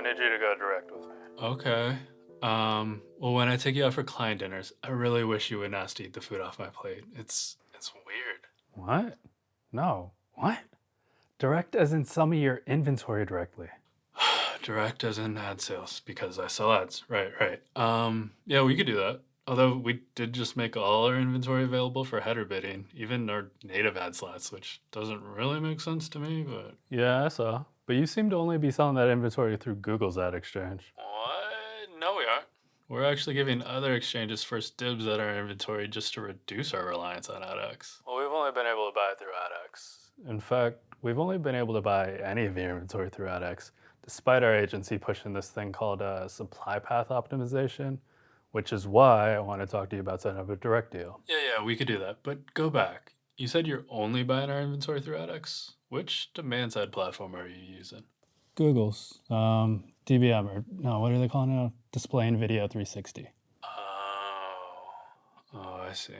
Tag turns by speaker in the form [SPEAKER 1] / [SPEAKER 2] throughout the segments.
[SPEAKER 1] I need you to go direct with me.
[SPEAKER 2] Okay. Well, when I take you out for client dinners, I really wish you wouldn't ask to eat the food off my plate. It's weird.
[SPEAKER 1] What? No. What? Direct as in sell me your inventory directly.
[SPEAKER 2] Direct as in ad sales because I sell ads. Right. Yeah, we could do that. Although we did just make all our inventory available for header bidding, even our native ad slots, which doesn't really make sense to me, but
[SPEAKER 1] Yeah, I saw. But you seem to only be selling that inventory through Google's ad exchange.
[SPEAKER 2] what? No, we aren't. We're actually giving other exchanges first dibs at our inventory just to reduce our reliance on AdX. Well, we've only been able to buy it through AdX.
[SPEAKER 1] In fact, we've only been able to buy any of your inventory through AdX, despite our agency pushing this thing called supply path optimization, which is why I want to talk to you about setting up a direct deal.
[SPEAKER 2] Yeah, we could do that. But go back. You said you're only buying our inventory through AdX. Which demand side platform are you using?
[SPEAKER 1] Google's DBM, or no, what are they calling it now? Display and Video 360.
[SPEAKER 2] Oh, I see.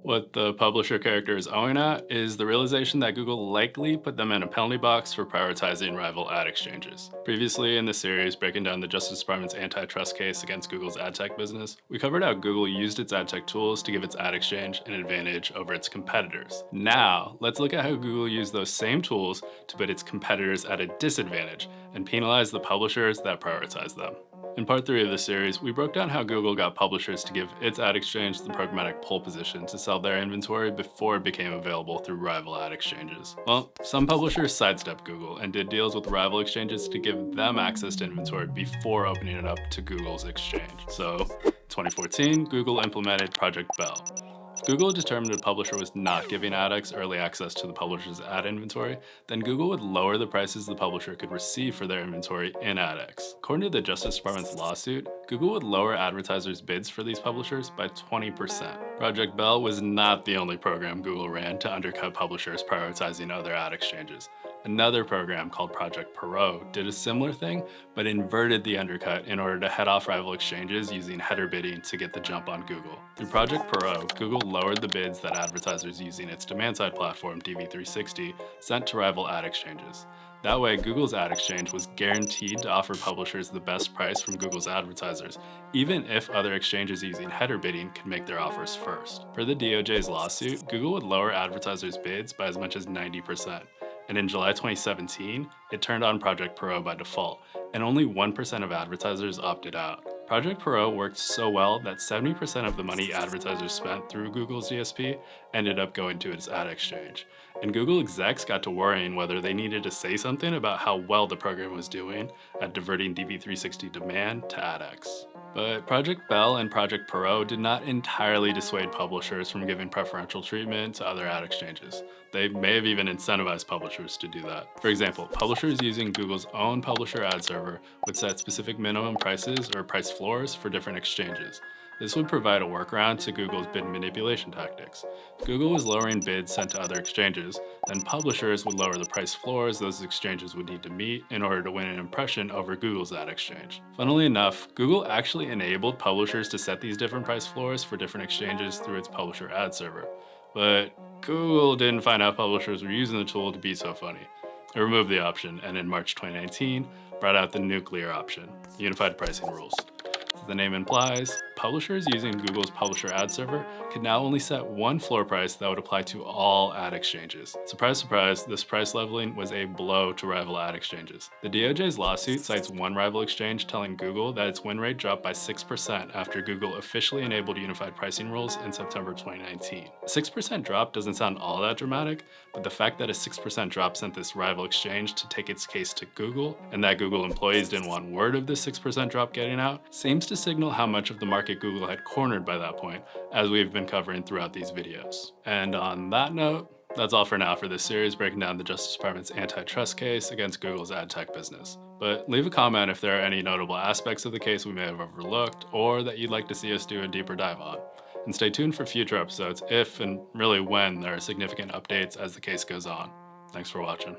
[SPEAKER 2] What the publisher character is owing at is the realization that Google likely put them in a penalty box for prioritizing rival ad exchanges. Previously in the series, breaking down the Justice Department's antitrust case against Google's ad tech business, we covered how Google used its ad tech tools to give its ad exchange an advantage over its competitors. Now, let's look at how Google used those same tools to put its competitors at a disadvantage and penalize the publishers that prioritize them. In part 3 of this series, we broke down how Google got publishers to give its ad exchange the programmatic pole position to sell their inventory before it became available through rival ad exchanges. Well, some publishers sidestepped Google and did deals with rival exchanges to give them access to inventory before opening it up to Google's exchange. So, 2014, Google implemented Project Bell. Google determined a publisher was not giving AdX early access to the publisher's ad inventory, then Google would lower the prices the publisher could receive for their inventory in AdX. According to the Justice Department's lawsuit, Google would lower advertisers' bids for these publishers by 20%. Project Bell was not the only program Google ran to undercut publishers prioritizing other ad exchanges. Another program called Project Perot did a similar thing, but inverted the undercut in order to head off rival exchanges using header bidding to get the jump on Google. Through Project Perot, Google lowered the bids that advertisers using its demand-side platform DV360 sent to rival ad exchanges. That way, Google's ad exchange was guaranteed to offer publishers the best price from Google's advertisers, even if other exchanges using header bidding could make their offers first. Per the DOJ's lawsuit, Google would lower advertisers' bids by as much as 90%. And in July 2017, it turned on Project Perot by default, and only 1% of advertisers opted out. Project Perot worked so well that 70% of the money advertisers spent through Google's DSP ended up going to its ad exchange. And Google execs got to worrying whether they needed to say something about how well the program was doing at diverting DV360 demand to AdX. But Project Bell and Project Perot did not entirely dissuade publishers from giving preferential treatment to other ad exchanges. They may have even incentivized publishers to do that. For example, publishers using Google's own publisher ad server would set specific minimum prices or price floors for different exchanges. This would provide a workaround to Google's bid manipulation tactics. If Google was lowering bids sent to other exchanges, then publishers would lower the price floors those exchanges would need to meet in order to win an impression over Google's ad exchange. Funnily enough, Google actually enabled publishers to set these different price floors for different exchanges through its publisher ad server. But Google didn't find out publishers were using the tool to be so funny. It removed the option, and in March 2019, brought out the nuclear option, unified pricing rules. As the name implies, publishers using Google's publisher ad server could now only set one floor price that would apply to all ad exchanges. Surprise, surprise, this price leveling was a blow to rival ad exchanges. The DOJ's lawsuit cites one rival exchange telling Google that its win rate dropped by 6% after Google officially enabled unified pricing rules in September 2019. A 6% drop doesn't sound all that dramatic, but the fact that a 6% drop sent this rival exchange to take its case to Google, and that Google employees didn't want word of this 6% drop getting out, seems to signal how much of the market Google had cornered by that point, as we've been covering throughout these videos. And on that note, that's all for now for this series breaking down the Justice Department's antitrust case against Google's ad tech business. But leave a comment if there are any notable aspects of the case we may have overlooked or that you'd like to see us do a deeper dive on. And stay tuned for future episodes if and really when there are significant updates as the case goes on. Thanks for watching.